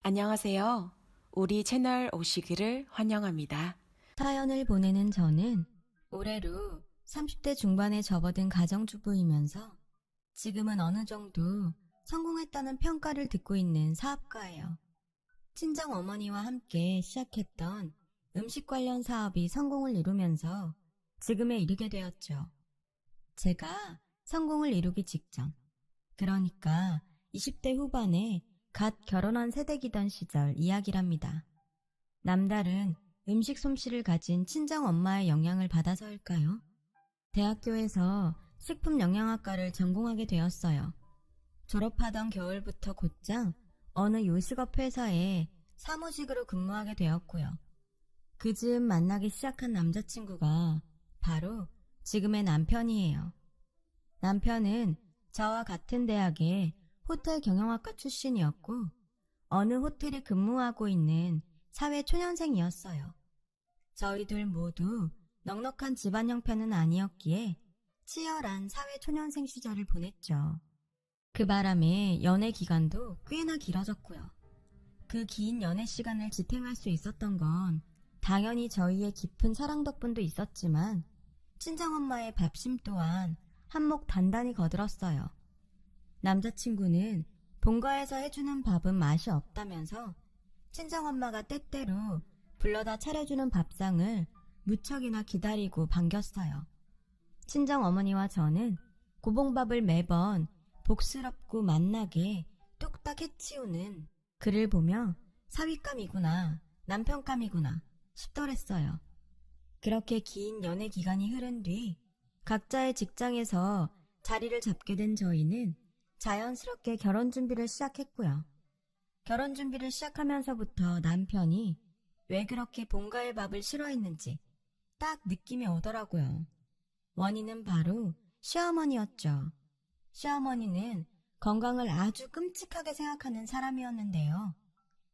안녕하세요. 우리 채널 오시기를 환영합니다. 사연을 보내는 저는 올해로 30대 중반에 접어든 가정주부이면서 지금은 어느 정도 성공했다는 평가를 듣고 있는 사업가예요. 친정 어머니와 함께 시작했던 음식 관련 사업이 성공을 이루면서 지금에 이르게 되었죠. 제가 성공을 이루기 직전, 그러니까 20대 후반에 갓 결혼한 세대기던 시절 이야기랍니다. 남다른 음식 솜씨를 가진 친정 엄마의 영향을 받아서일까요? 대학교에서 식품영양학과를 전공하게 되었어요. 졸업하던 겨울부터 곧장 어느 요식업 회사에 사무직으로 근무하게 되었고요. 그 즈음 만나기 시작한 남자친구가 바로 지금의 남편이에요. 남편은 저와 같은 대학의 호텔 경영학과 출신이었고 어느 호텔에 근무하고 있는 사회초년생이었어요. 저희 둘 모두 넉넉한 집안 형편은 아니었기에 치열한 사회초년생 시절을 보냈죠. 그 바람에 연애 기간도 꽤나 길어졌고요. 그 긴 연애 시간을 지탱할 수 있었던 건 당연히 저희의 깊은 사랑 덕분도 있었지만 친정엄마의 밥심 또한 한몫 단단히 거들었어요. 남자친구는 본가에서 해주는 밥은 맛이 없다면서 친정엄마가 때때로 불러다 차려주는 밥상을 무척이나 기다리고 반겼어요. 친정어머니와 저는 고봉밥을 매번 복스럽고 맛나게 뚝딱 해치우는 그를 보며 사위감이구나, 남편감이구나 싶더랬어요. 그렇게 긴 연애 기간이 흐른 뒤 각자의 직장에서 자리를 잡게 된 저희는 자연스럽게 결혼 준비를 시작했고요. 결혼 준비를 시작하면서부터 남편이 왜 그렇게 본가의 밥을 싫어했는지 딱 느낌이 오더라고요. 원인은 바로 시어머니였죠. 시어머니는 건강을 아주 끔찍하게 생각하는 사람이었는데요.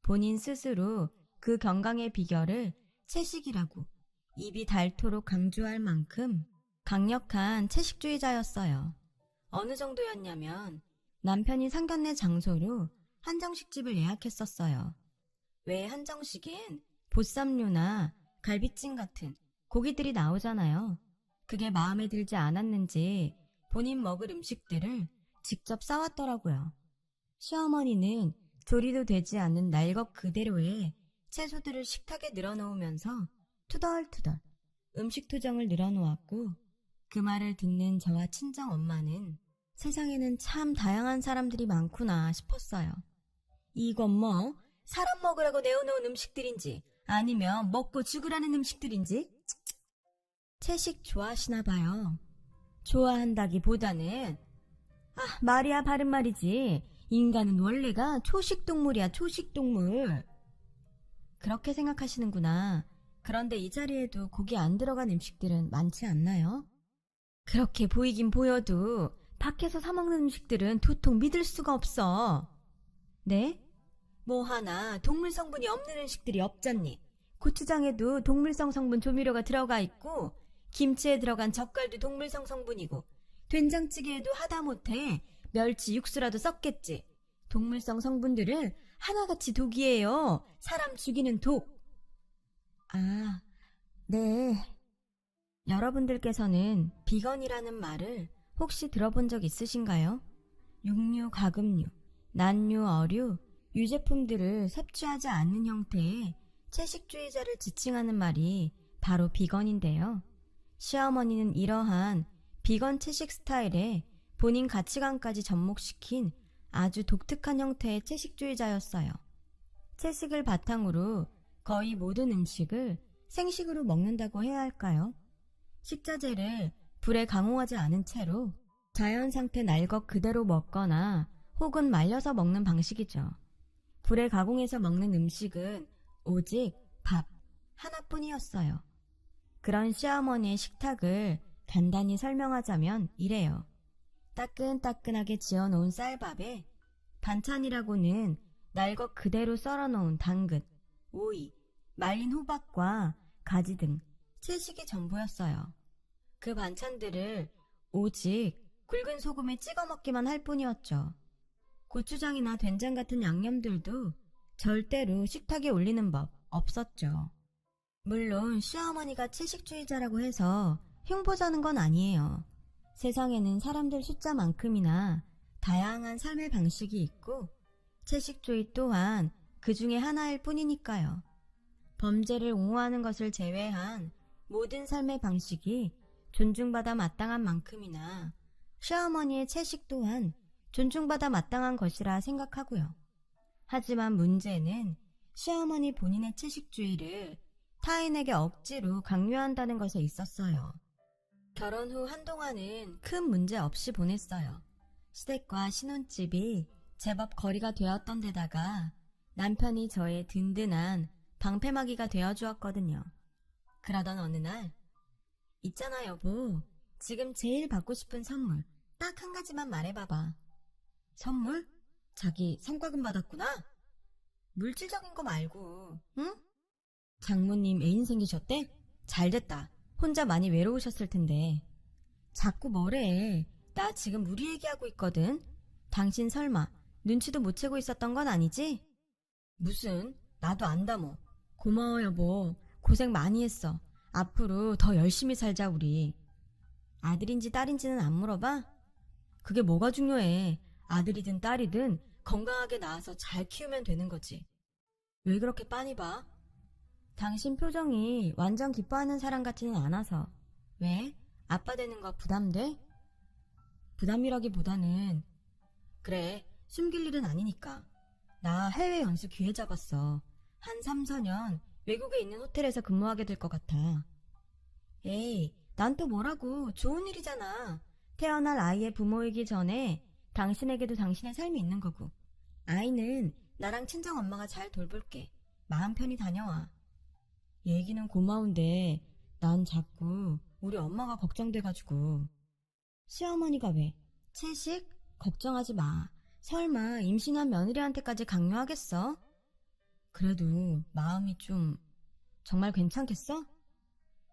본인 스스로 그 건강의 비결을 채식이라고 입이 닳도록 강조할 만큼 강력한 채식주의자였어요. 어느 정도였냐면 남편이 상견례 장소로 한정식집을 예약했었어요. 왜 한정식엔 보쌈류나 갈비찜 같은 고기들이 나오잖아요. 그게 마음에 들지 않았는지 본인 먹을 음식들을 직접 싸왔더라고요. 시어머니는 조리도 되지 않는 날것 그대로의 채소들을 식탁에 늘어놓으면서 투덜투덜 음식 투정을 늘어놓았고 그 말을 듣는 저와 친정엄마는 세상에는 참 다양한 사람들이 많구나 싶었어요. 이건 뭐 사람 먹으라고 내어놓은 음식들인지 아니면 먹고 죽으라는 음식들인지 채식 좋아하시나 봐요. 좋아한다기보다는 말이야 바른 말이지 인간은 원래가 초식동물이야 초식동물 그렇게 생각하시는구나. 그런데 이 자리에도 고기 안 들어간 음식들은 많지 않나요? 그렇게 보이긴 보여도 밖에서 사 먹는 음식들은 도통 믿을 수가 없어. 네? 뭐 하나 동물 성분이 없는 음식들이 없잖니. 고추장에도 동물성 성분 조미료가 들어가 있고 김치에 들어간 젓갈도 동물성 성분이고 된장찌개에도 하다못해 멸치 육수라도 썼겠지. 동물성 성분들은 하나같이 독이에요. 사람 죽이는 독. 네. 여러분들께서는 비건이라는 말을 혹시 들어본 적 있으신가요? 육류, 가금류, 난류, 어류, 유제품들을 섭취하지 않는 형태의 채식주의자를 지칭하는 말이 바로 비건인데요. 시어머니는 이러한 비건 채식 스타일에 본인 가치관까지 접목시킨 아주 독특한 형태의 채식주의자였어요. 채식을 바탕으로 거의 모든 음식을 생식으로 먹는다고 해야 할까요? 식자재를 불에 강호하지 않은 채로 자연 상태 날것 그대로 먹거나 혹은 말려서 먹는 방식이죠. 불에 가공해서 먹는 음식은 오직 밥 하나뿐이었어요. 그런 시어머니의 식탁을 간단히 설명하자면 이래요. 따끈따끈하게 지어놓은 쌀밥에 반찬이라고는 날것 그대로 썰어놓은 당근, 오이, 말린 호박과 가지 등 채식이 전부였어요. 그 반찬들을 오직 굵은 소금에 찍어 먹기만 할 뿐이었죠. 고추장이나 된장 같은 양념들도 절대로 식탁에 올리는 법 없었죠. 물론 시어머니가 채식주의자라고 해서 흉보자는 건 아니에요. 세상에는 사람들 숫자만큼이나 다양한 삶의 방식이 있고 채식주의 또한 그 중에 하나일 뿐이니까요. 범죄를 옹호하는 것을 제외한 모든 삶의 방식이 존중받아 마땅한 만큼이나 시어머니의 채식 또한 존중받아 마땅한 것이라 생각하고요. 하지만 문제는 시어머니 본인의 채식주의를 타인에게 억지로 강요한다는 것에 있었어요. 결혼 후 한동안은 큰 문제 없이 보냈어요. 시댁과 신혼집이 제법 거리가 되었던 데다가 남편이 저의 든든한 방패막이가 되어주었거든요. 그러던 어느 날, 있잖아 여보, 지금 제일 받고 싶은 선물 딱 한 가지만 말해봐봐. 선물? 자기 성과금 받았구나? 물질적인 거 말고, 응? 장모님 애인 생기셨대? 잘됐다. 혼자 많이 외로우셨을 텐데. 자꾸 뭐래. 나 지금 우리 얘기하고 있거든. 당신 설마 눈치도 못 채고 있었던 건 아니지? 무슨, 나도 안다 뭐. 고마워 여보. 고생 많이 했어. 앞으로 더 열심히 살자 우리. 아들인지 딸인지는 안 물어봐? 그게 뭐가 중요해. 아들이든 딸이든 건강하게 낳아서 잘 키우면 되는 거지. 왜 그렇게 빤히 봐? 당신 표정이 완전 기뻐하는 사람 같지는 않아서. 왜? 아빠 되는 거 부담돼? 부담이라기보다는 그래, 숨길 일은 아니니까. 나 해외 연수 기회 잡았어. 한 3, 4년 외국에 있는 호텔에서 근무하게 될 것 같아. 에이, 난 또 뭐라고. 좋은 일이잖아. 태어날 아이의 부모이기 전에 당신에게도 당신의 삶이 있는 거고. 아이는 나랑 친정엄마가 잘 돌볼게. 마음 편히 다녀와. 얘기는 고마운데 난 자꾸 우리 엄마가 걱정돼가지고. 시어머니가 왜? 채식? 걱정하지 마. 설마 임신한 며느리한테까지 강요하겠어? 그래도 마음이 좀... 정말 괜찮겠어?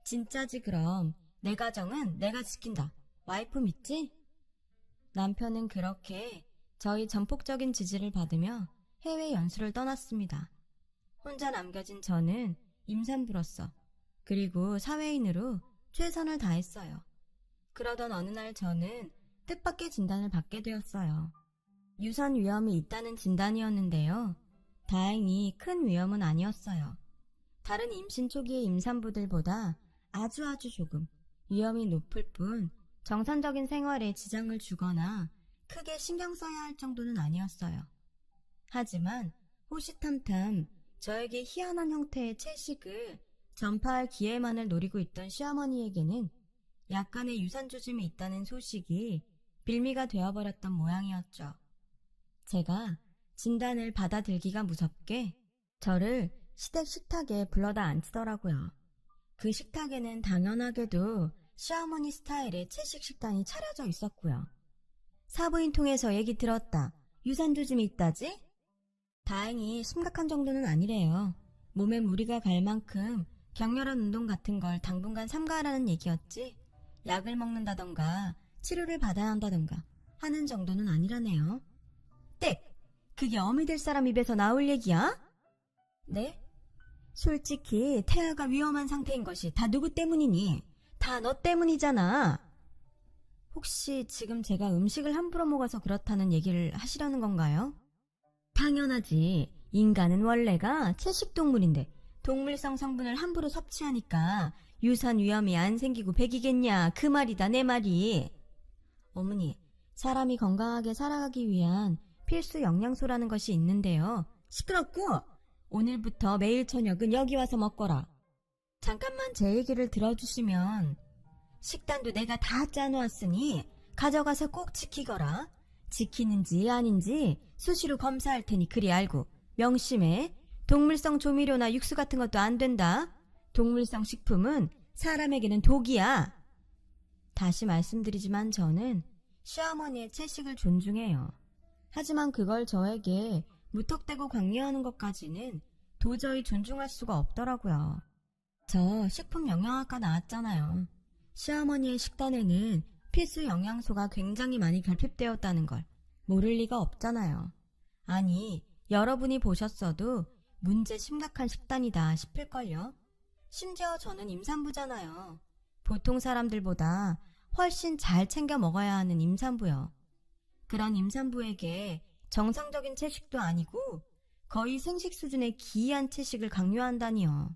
진짜지 그럼. 내 가정은 내가 지킨다. 와이프 믿지? 남편은 그렇게 저희 전폭적인 지지를 받으며 해외 연수를 떠났습니다. 혼자 남겨진 저는 임산부로서 그리고 사회인으로 최선을 다했어요. 그러던 어느 날 저는 뜻밖의 진단을 받게 되었어요. 유산 위험이 있다는 진단이었는데요. 다행히 큰 위험은 아니었어요. 다른 임신 초기의 임산부들보다 아주 조금 위험이 높을 뿐 정상적인 생활에 지장을 주거나 크게 신경 써야 할 정도는 아니었어요. 하지만 호시탐탐 저에게 희한한 형태의 채식을 전파할 기회만을 노리고 있던 시어머니에게는 약간의 유산조짐이 있다는 소식이 빌미가 되어버렸던 모양이었죠. 제가 진단을 받아들기가 무섭게 저를 시댁 식탁에 불러다 앉히더라고요. 그 식탁에는 당연하게도 시어머니 스타일의 채식 식단이 차려져 있었고요. 사부인 통해서 얘기 들었다. 유산조짐이 있다지? 다행히 심각한 정도는 아니래요. 몸에 무리가 갈 만큼 격렬한 운동 같은 걸 당분간 삼가하라는 얘기였지 약을 먹는다던가 치료를 받아야 한다던가 하는 정도는 아니라네요. 땡! 그게 어미 될 사람 입에서 나올 얘기야? 네? 솔직히 태아가 위험한 상태인 것이 다 누구 때문이니? 다 너 때문이잖아. 혹시 지금 제가 음식을 함부로 먹어서 그렇다는 얘기를 하시려는 건가요? 당연하지. 인간은 원래가 채식동물인데 동물성 성분을 함부로 섭취하니까 유산 위험이 안 생기고 백이겠냐 그 말이다 내 말이. 어머니, 사람이 건강하게 살아가기 위한 필수 영양소라는 것이 있는데요. 시끄럽고 오늘부터 매일 저녁은 여기 와서 먹거라. 잠깐만 제 얘기를 들어주시면 식단도 내가 다 짜놓았으니 가져가서 꼭 지키거라. 지키는지 아닌지 수시로 검사할 테니 그리 알고 명심해. 동물성 조미료나 육수 같은 것도 안 된다. 동물성 식품은 사람에게는 독이야. 다시 말씀드리지만 저는 시어머니의 채식을 존중해요. 하지만 그걸 저에게 무턱대고 강요하는 것까지는 도저히 존중할 수가 없더라고요. 저 식품영양학과 나왔잖아요. 시어머니의 식단에는 필수 영양소가 굉장히 많이 결핍되었다는 걸 모를 리가 없잖아요. 아니, 여러분이 보셨어도 문제 심각한 식단이다 싶을걸요. 심지어 저는 임산부잖아요. 보통 사람들보다 훨씬 잘 챙겨 먹어야 하는 임산부요. 그런 임산부에게 정상적인 채식도 아니고 거의 생식 수준의 기이한 채식을 강요한다니요.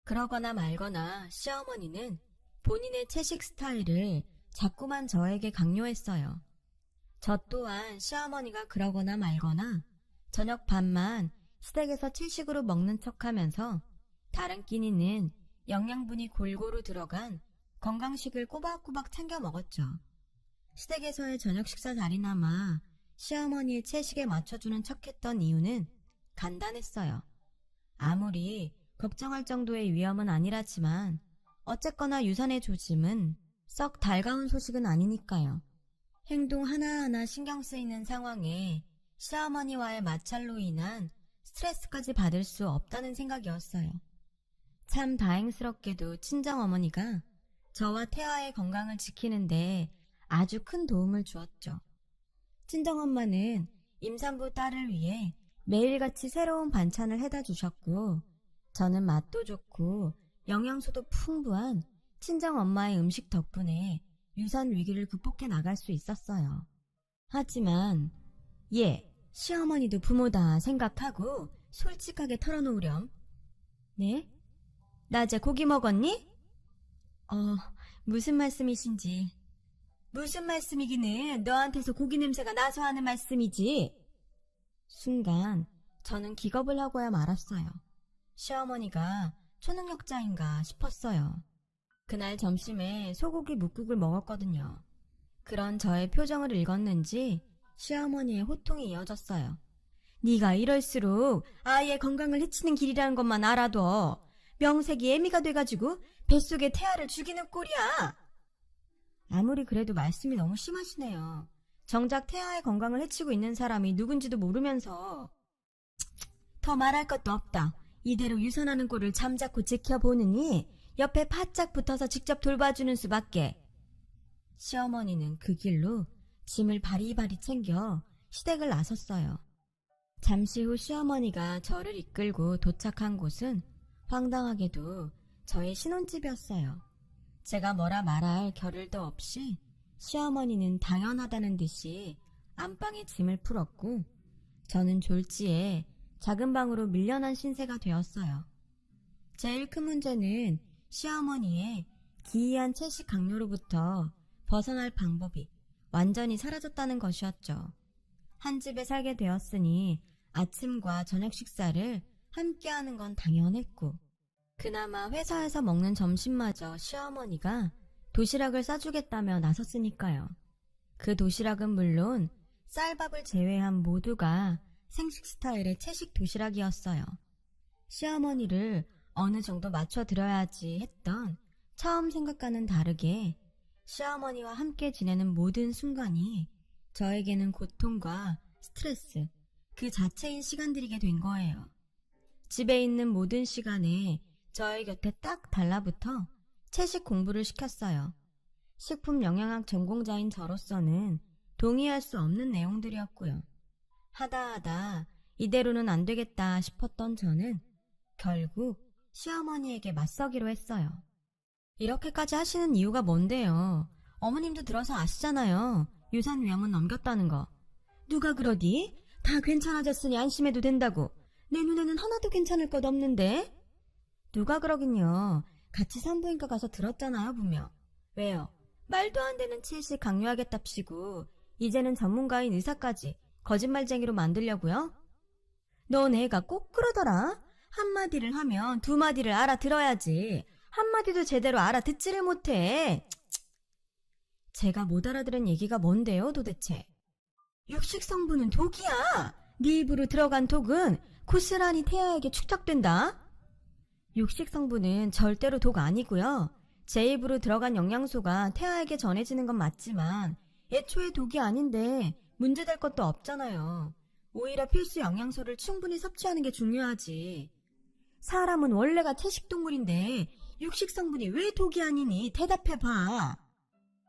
그러거나 말거나 시어머니는 본인의 채식 스타일을 자꾸만 저에게 강요했어요. 저 또한 시어머니가 그러거나 말거나 저녁 밥만 시댁에서 채식으로 먹는 척하면서 다른 끼니는 영양분이 골고루 들어간 건강식을 꼬박꼬박 챙겨 먹었죠. 시댁에서의 저녁 식사 자리나마 시어머니의 채식에 맞춰주는 척했던 이유는 간단했어요. 아무리 걱정할 정도의 위험은 아니라지만 어쨌거나 유산의 조짐은 썩 달가운 소식은 아니니까요. 행동 하나하나 신경 쓰이는 상황에 시어머니와의 마찰로 인한 스트레스까지 받을 수 없다는 생각이었어요. 참 다행스럽게도 친정어머니가 저와 태아의 건강을 지키는데 아주 큰 도움을 주었죠. 친정엄마는 임산부 딸을 위해 매일같이 새로운 반찬을 해다 주셨고 저는 맛도 좋고 영양소도 풍부한 친정엄마의 음식 덕분에 유산 위기를 극복해 나갈 수 있었어요. 하지만 시어머니도 부모다 생각하고 솔직하게 털어놓으렴. 네? 낮에 고기 먹었니? 무슨 말씀이신지. 무슨 말씀이기는 너한테서 고기 냄새가 나서 하는 말씀이지. 순간 저는 기겁을 하고야 말았어요. 시어머니가 초능력자인가 싶었어요. 그날 점심에 소고기 묵국을 먹었거든요. 그런 저의 표정을 읽었는지 시어머니의 호통이 이어졌어요. 네가 이럴수록 아이의 건강을 해치는 길이라는 것만 알아둬. 명색이 애미가 돼가지고 뱃속에 태아를 죽이는 꼴이야. 아무리 그래도 말씀이 너무 심하시네요. 정작 태아의 건강을 해치고 있는 사람이 누군지도 모르면서. 더 말할 것도 없다. 이대로 유산하는 꼴을 잠자코 지켜보느니 옆에 바짝 붙어서 직접 돌봐주는 수밖에. 시어머니는 그 길로 짐을 바리바리 챙겨 시댁을 나섰어요. 잠시 후 시어머니가 저를 이끌고 도착한 곳은 황당하게도 저의 신혼집이었어요. 제가 뭐라 말할 겨를도 없이 시어머니는 당연하다는 듯이 안방에 짐을 풀었고 저는 졸지에 작은 방으로 밀려난 신세가 되었어요. 제일 큰 문제는 시어머니의 기이한 채식 강요로부터 벗어날 방법이 완전히 사라졌다는 것이었죠. 한 집에 살게 되었으니 아침과 저녁 식사를 함께하는 건 당연했고 그나마 회사에서 먹는 점심마저 시어머니가 도시락을 싸주겠다며 나섰으니까요. 그 도시락은 물론 쌀밥을 제외한 모두가 생식 스타일의 채식 도시락이었어요. 시어머니를 어느 정도 맞춰드려야지 했던 처음 생각과는 다르게 시어머니와 함께 지내는 모든 순간이 저에게는 고통과 스트레스 그 자체인 시간들이게 된 거예요. 집에 있는 모든 시간에 저의 곁에 딱 달라붙어 채식 공부를 시켰어요. 식품 영양학 전공자인 저로서는 동의할 수 없는 내용들이었고요. 하다 이대로는 안 되겠다 싶었던 저는 결국 시어머니에게 맞서기로 했어요. 이렇게까지 하시는 이유가 뭔데요? 어머님도 들어서 아시잖아요. 유산 위험은 넘겼다는 거. 누가 그러디? 다 괜찮아졌으니 안심해도 된다고. 내 눈에는 하나도 괜찮을 것 없는데? 누가 그러긴요. 같이 산부인과 가서 들었잖아요, 분명. 왜요? 말도 안 되는 채식 강요하겠답시고 이제는 전문가인 의사까지 거짓말쟁이로 만들려고요? 넌 애가 꼭 그러더라. 한마디를 하면 두 마디를 알아들어야지. 한마디도 제대로 알아듣지를 못해. 제가 못 알아들은 얘기가 뭔데요, 도대체? 육식 성분은 독이야. 네 입으로 들어간 독은 고스란히 태아에게 축적된다. 육식 성분은 절대로 독 아니고요. 제 입으로 들어간 영양소가 태아에게 전해지는 건 맞지만 애초에 독이 아닌데 문제될 것도 없잖아요. 오히려 필수 영양소를 충분히 섭취하는 게 중요하지. 사람은 원래가 채식동물인데 육식 성분이 왜 독이 아니니? 대답해봐.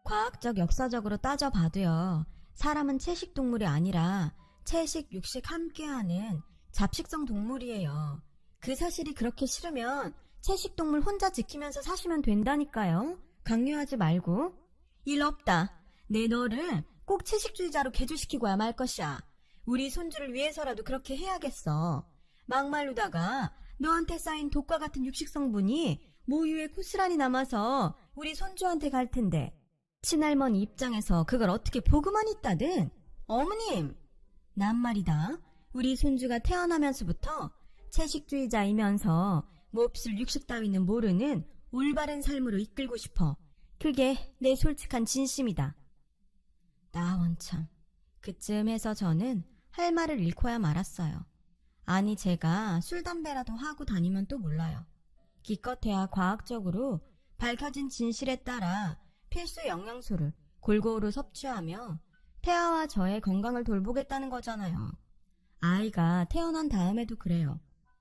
과학적 역사적으로 따져봐도요. 사람은 채식동물이 아니라 채식, 육식 함께하는 잡식성 동물이에요. 그 사실이 그렇게 싫으면 채식동물 혼자 지키면서 사시면 된다니까요. 강요하지 말고. 일 없다. 내 너를 꼭 채식주의자로 개조시키고야 말 것이야. 우리 손주를 위해서라도 그렇게 해야겠어. 막말로다가 너한테 쌓인 독과 같은 육식성분이 모유에 고스란히 남아서 우리 손주한테 갈 텐데 친할머니 입장에서 그걸 어떻게 보고만 있다든. 어머님, 난 말이다. 우리 손주가 태어나면서부터 채식주의자이면서 몹쓸 육식 따위는 모르는 올바른 삶으로 이끌고 싶어. 그게 내 솔직한 진심이다. 나 원참. 그쯤 해서 저는 할 말을 잃고야 말았어요. 아니, 제가 술, 담배라도 하고 다니면 또 몰라요. 기껏해야 과학적으로 밝혀진 진실에 따라 필수 영양소를 골고루 섭취하며 태아와 저의 건강을 돌보겠다는 거잖아요. 아이가 태어난 다음에도 그래요.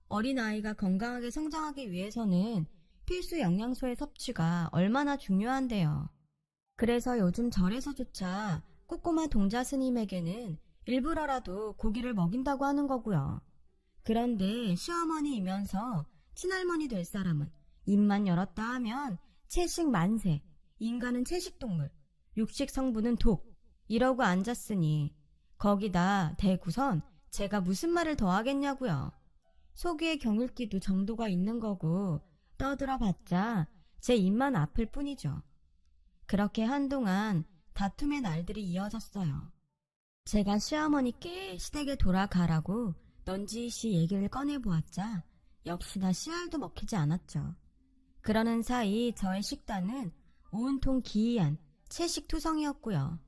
어린아이가 건강하게 성장하기 위해서는 필수 영양소의 섭취가 얼마나 중요한데요. 그래서 요즘 절에서조차 꼬꼬마 동자 스님에게는 일부러라도 고기를 먹인다고 하는 거고요. 그런데 시어머니이면서 친할머니 될 사람은 입만 열었다 하면 채식 만세, 인간은 채식동물, 육식 성분은 독, 이러고 앉았으니 거기다 대구선 제가 무슨 말을 더 하겠냐고요. 속위의 경읽기도 정도가 있는 거고 떠들어봤자 제 입만 아플 뿐이죠. 그렇게 한동안 다툼의 날들이 이어졌어요. 제가 시어머니께 시댁에 돌아가라고 넌지시 얘기를 꺼내보았자 역시나 씨알도 먹히지 않았죠. 그러는 사이 저의 식단은 온통 기이한 채식투성이었고요.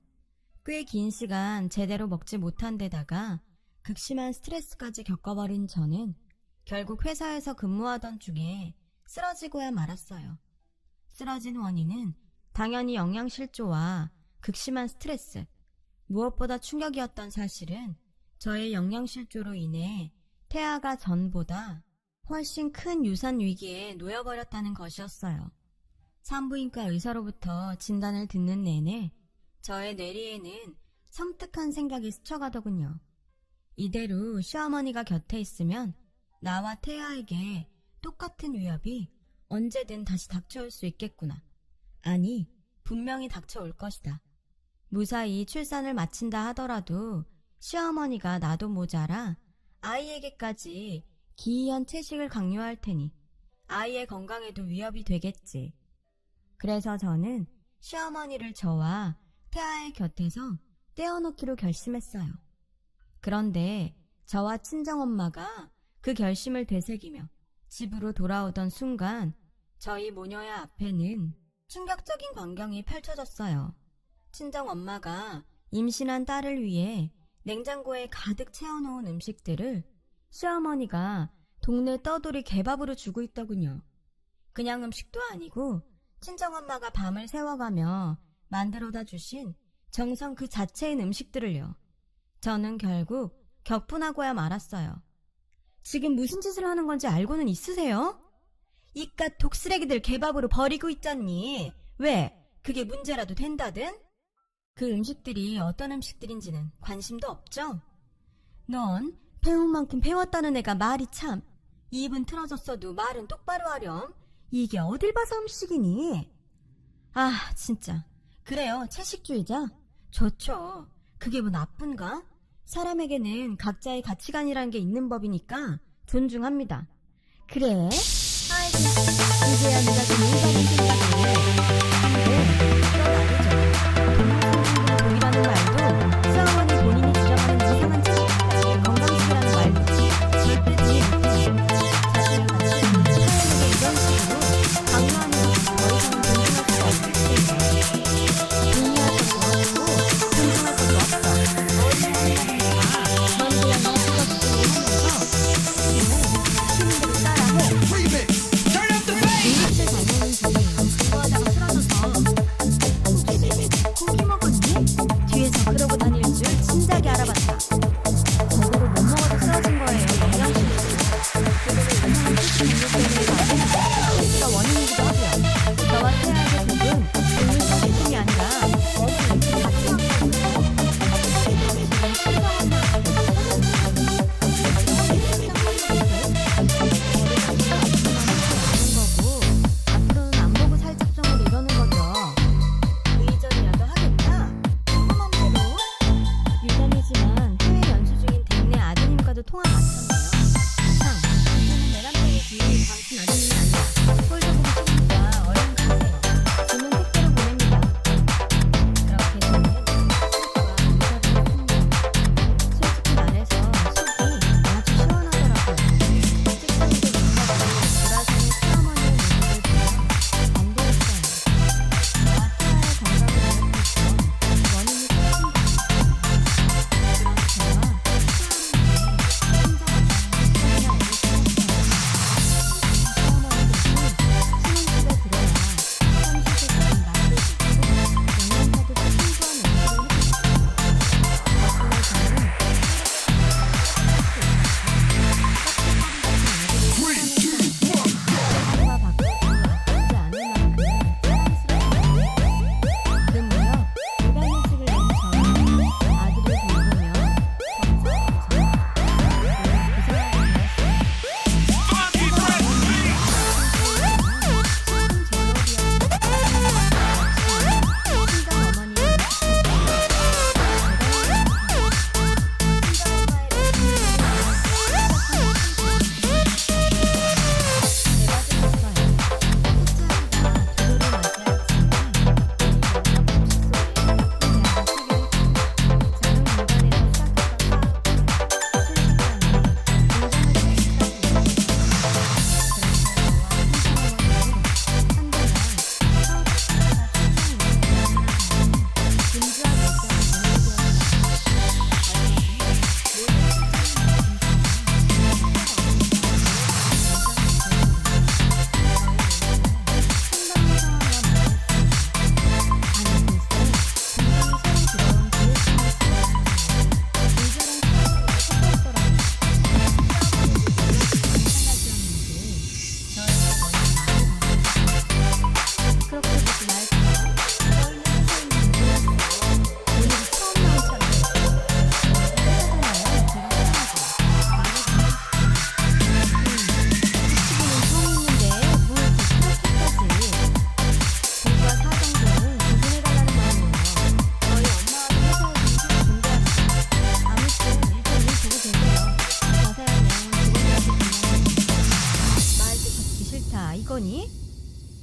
꽤 긴 시간 제대로 먹지 못한 데다가 극심한 스트레스까지 겪어버린 저는 결국 회사에서 근무하던 중에 쓰러지고야 말았어요. 쓰러진 원인은 당연히 영양실조와 극심한 스트레스, 무엇보다 충격이었던 사실은 저의 영양실조로 인해 태아가 전보다 훨씬 큰 유산 위기에 놓여버렸다는 것이었어요. 산부인과 의사로부터 진단을 듣는 내내 저의 뇌리에는 섬뜩한 생각이 스쳐가더군요. 이대로 시어머니가 곁에 있으면 나와 태아에게 똑같은 위협이 언제든 다시 닥쳐올 수 있겠구나. 아니, 분명히 닥쳐올 것이다. 무사히 출산을 마친다 하더라도 시어머니가 나도 모자라 아이에게까지 기이한 채식을 강요할 테니 아이의 건강에도 위협이 되겠지. 그래서 저는 시어머니를 저와 태아의 곁에서 떼어놓기로 결심했어요. 그런데 저와 친정엄마가 그 결심을 되새기며 집으로 돌아오던 순간 저희 모녀의 앞에는 충격적인 광경이 펼쳐졌어요. 친정엄마가 임신한 딸을 위해 냉장고에 가득 채워놓은 음식들을 시어머니가 동네 떠돌이 개밥으로 주고 있더군요. 그냥 음식도 아니고 친정엄마가 밤을 새워가며 만들어다 주신 정성 그 자체인 음식들을요. 저는 결국 격분하고야 말았어요. 지금 무슨 짓을 하는 건지 알고는 있으세요? 이깟 독쓰레기들 개밥으로 버리고 있잖니. 왜? 그게 문제라도 된다든? 그 음식들이 어떤 음식들인지는 관심도 없죠? 넌 배운 만큼 배웠다는 애가 말이 참. 입은 틀어졌어도 말은 똑바로 하렴. 이게 어딜 봐서 음식이니? 아, 진짜. 그래요, 채식주의자? 좋죠. 그게 뭐 나쁜가? 사람에게는 각자의 가치관이라는 게 있는 법이니까 존중합니다. 그래? 아이고, 이제야 네가 좀 인간의 생각을. 근데 그건 아니죠. 독이라는 말도 시어머니 본인이 주장하는 이상한 채식까지 건강식이라는 말도 절대 이해 못해요. 자신의 가치를 타인에게 이런 식으로 강요하는 것은 더 이상은 존중할 수가 없을 테니까. 동의할 것도 없고 존중할 것도 없어. 어린 생각이니까 넌 그냥 너 그것들을 하면서 시키는 대로 따라해. 음식을 잘 먹는 중에 공부하다가 쓰러져서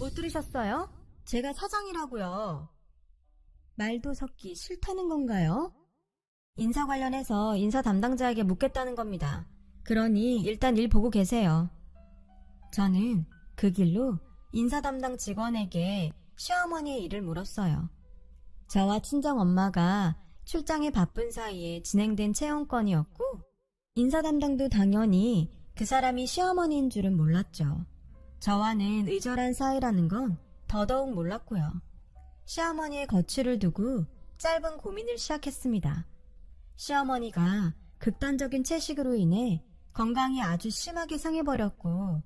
못 들으셨어요? 제가 사장이라고요. 말도 섞기 싫다는 건가요? 인사 관련해서 인사 담당자에게 묻겠다는 겁니다. 그러니 일단 일 보고 계세요. 저는 그 길로 인사 담당 직원에게 시어머니의 일을 물었어요. 저와 친정엄마가 출장에 바쁜 사이에 진행된 채용건이었고 인사 담당도 당연히 그 사람이 시어머니인 줄은 몰랐죠. 저와는 의절한 사이라는 건 더더욱 몰랐고요. 시어머니의 거취를 두고 짧은 고민을 시작했습니다. 시어머니가 극단적인 채식으로 인해 건강이 아주 심하게 상해버렸고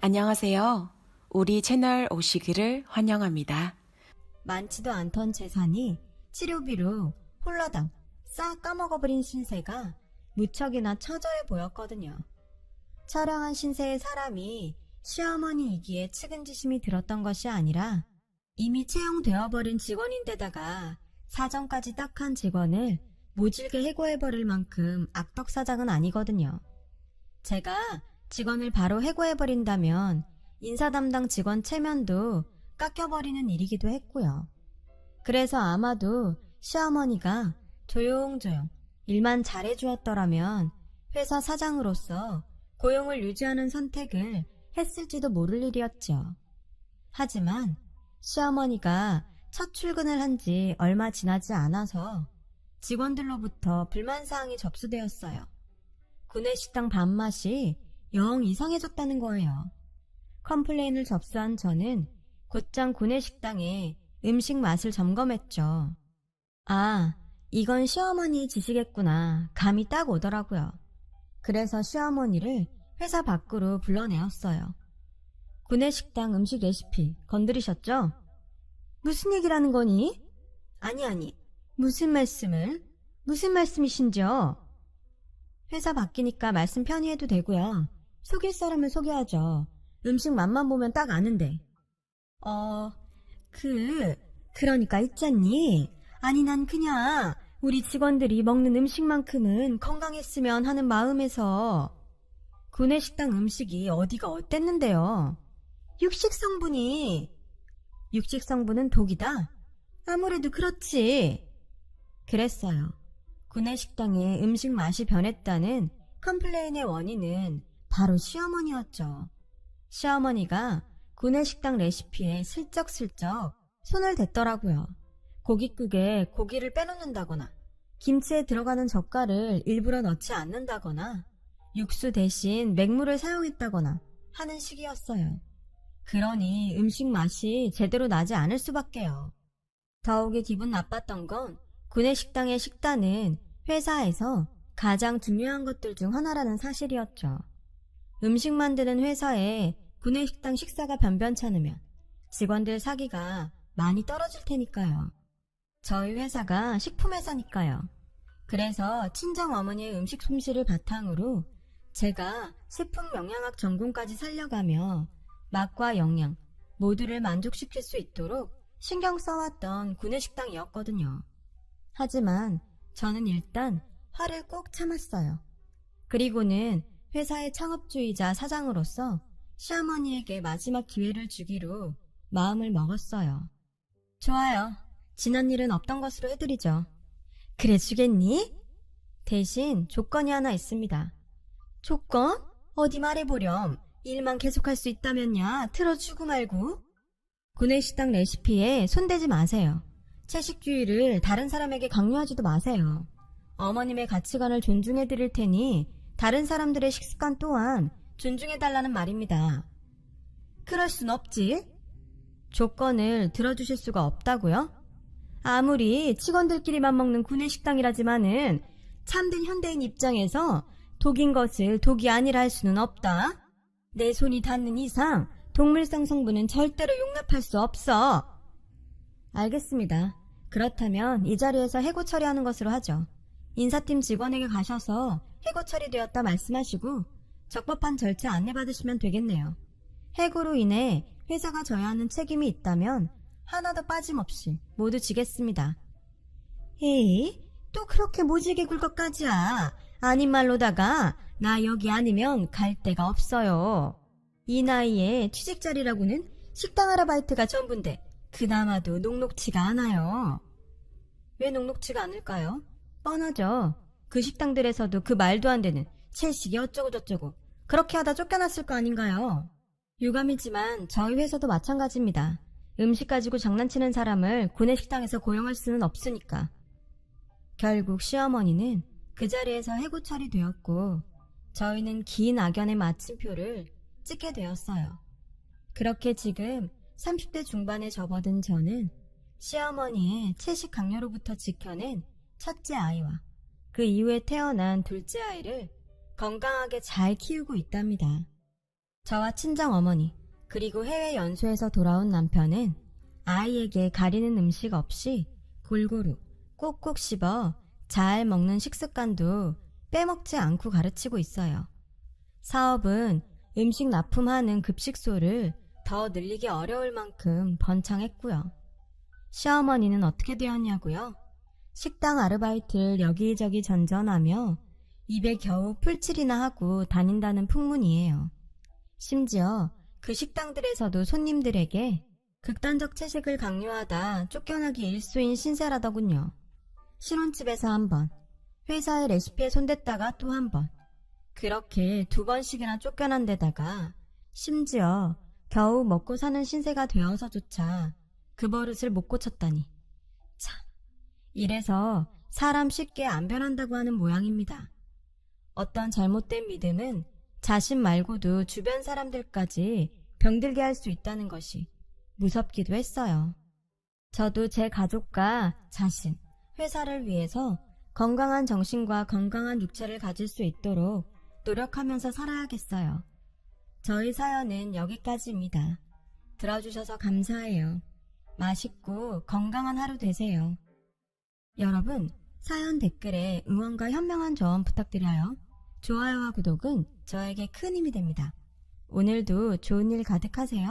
안녕하세요. 우리 채널 오시기를 환영합니다. 많지도 않던 재산이 치료비로 홀라당 싹 까먹어버린 신세가 무척이나 처절해 보였거든요. 처량한 신세의 사람이 시어머니이기에 측은지심이 들었던 것이 아니라 이미 채용되어버린 직원인데다가 사정까지 딱한 직원을 모질게 해고해버릴 만큼 악덕사장은 아니거든요. 제가 직원을 바로 해고해버린다면 인사 담당 직원 체면도 깎여버리는 일이기도 했고요. 그래서 아마도 시어머니가 조용조용 일만 잘해주었더라면 회사 사장으로서 고용을 유지하는 선택을 했을지도 모를 일이었죠. 하지만 시어머니가 첫 출근을 한 지 얼마 지나지 않아서 직원들로부터 불만사항이 접수되었어요. 구내식당 밥맛이 영 이상해졌다는 거예요. 컴플레인을 접수한 저는 곧장 구내식당에 음식 맛을 점검했죠. 아, 이건 시어머니 지시겠구나. 감이 딱 오더라고요. 그래서 시어머니를 회사 밖으로 불러내었어요. 구내식당 음식 레시피 건드리셨죠? 무슨 얘기라는 거니? 아니, 무슨 말씀을? 무슨 말씀이신지요? 회사 바뀌니까 말씀 편히 해도 되고요. 속일 사람은 속여야죠. 음식 맛만 보면 딱 아는데. 그러니까 있잖니. 아니 난 그냥 우리 직원들이 먹는 음식만큼은 건강했으면 하는 마음에서. 구내식당 음식이 어디가 어땠는데요? 육식성분은 독이다? 아무래도 그렇지. 그랬어요. 구내식당의 음식 맛이 변했다는 컴플레인의 원인은 바로 시어머니였죠. 시어머니가 구내식당 레시피에 슬쩍슬쩍 손을 댔더라고요. 고깃국에 고기를 빼놓는다거나 김치에 들어가는 젓갈을 일부러 넣지 않는다거나 육수 대신 맹물을 사용했다거나 하는 식이었어요. 그러니 음식 맛이 제대로 나지 않을 수밖에요. 더욱이 기분 나빴던 건 구내식당의 식단은 회사에서 가장 중요한 것들 중 하나라는 사실이었죠. 음식 만드는 회사에 구내식당 식사가 변변찮으면 직원들 사기가 많이 떨어질 테니까요. 저희 회사가 식품회사니까요. 그래서 친정어머니의 음식 솜씨를 바탕으로 제가 식품 영양학 전공까지 살려가며 맛과 영양 모두를 만족시킬 수 있도록 신경 써왔던 구내식당이었거든요. 하지만 저는 일단 화를 꼭 참았어요. 그리고는 회사의 창업주이자 사장으로서 시어머니에게 마지막 기회를 주기로 마음을 먹었어요. 좋아요. 지난 일은 없던 것으로 해드리죠. 그래 주겠니? 대신 조건이 하나 있습니다. 조건? 어디 말해보렴. 일만 계속할 수 있다면야 틀어주고 말고. 구내식당 레시피에 손대지 마세요. 채식주의를 다른 사람에게 강요하지도 마세요. 어머님의 가치관을 존중해드릴 테니 다른 사람들의 식습관 또한 존중해달라는 말입니다. 그럴 순 없지. 조건을 들어주실 수가 없다고요? 아무리 직원들끼리만 먹는 구내식당이라지만은 참된 현대인 입장에서 독인 것을 독이 아니라 할 수는 없다. 내 손이 닿는 이상 동물성 성분은 절대로 용납할 수 없어. 알겠습니다. 그렇다면 이 자리에서 해고 처리하는 것으로 하죠. 인사팀 직원에게 가셔서 해고 처리되었다 말씀하시고 적법한 절차 안내받으시면 되겠네요. 해고로 인해 회사가 져야 하는 책임이 있다면 하나도 빠짐없이 모두 지겠습니다. 에이, 또 그렇게 모질게 굴 것까지야. 아닌 말로다가 나 여기 아니면 갈 데가 없어요. 이 나이에 취직 자리라고는 식당 아르바이트가 전부인데 그나마도 녹록치가 않아요. 왜 녹록치가 않을까요? 뻔하죠. 그 식당들에서도 그 말도 안 되는 채식이 어쩌고저쩌고 그렇게 하다 쫓겨났을 거 아닌가요? 유감이지만 저희 회사도 마찬가지입니다. 음식 가지고 장난치는 사람을 구내식당에서 고용할 수는 없으니까. 결국 시어머니는 그 자리에서 해고 처리되었고 저희는 긴 악연의 마침표를 찍게 되었어요. 그렇게 지금 30대 중반에 접어든 저는 시어머니의 채식 강요로부터 지켜낸 첫째 아이와 그 이후에 태어난 둘째 아이를 건강하게 잘 키우고 있답니다. 저와 친정어머니 그리고 해외 연수에서 돌아온 남편은 아이에게 가리는 음식 없이 골고루 꼭꼭 씹어 잘 먹는 식습관도 빼먹지 않고 가르치고 있어요. 사업은 음식 납품하는 급식소를 더 늘리기 어려울 만큼 번창했고요. 시어머니는 어떻게 되었냐고요? 식당 아르바이트를 여기저기 전전하며 입에 겨우 풀칠이나 하고 다닌다는 풍문이에요. 심지어 그 식당들에서도 손님들에게 극단적 채식을 강요하다 쫓겨나기 일수인 신세라더군요. 신혼집에서 한 번, 회사의 레시피에 손댔다가 또 한 번, 그렇게 2번씩이나 쫓겨난 데다가 심지어 겨우 먹고 사는 신세가 되어서조차 그 버릇을 못 고쳤다니. 참, 이래서 사람 쉽게 안 변한다고 하는 모양입니다. 어떤 잘못된 믿음은 자신 말고도 주변 사람들까지 병들게 할 수 있다는 것이 무섭기도 했어요. 저도 제 가족과 자신, 회사를 위해서 건강한 정신과 건강한 육체를 가질 수 있도록 노력하면서 살아야겠어요. 저희 사연은 여기까지입니다. 들어주셔서 감사해요. 맛있고 건강한 하루 되세요. 여러분, 사연 댓글에 응원과 현명한 조언 부탁드려요. 좋아요와 구독은 저에게 큰 힘이 됩니다. 오늘도 좋은 일 가득하세요.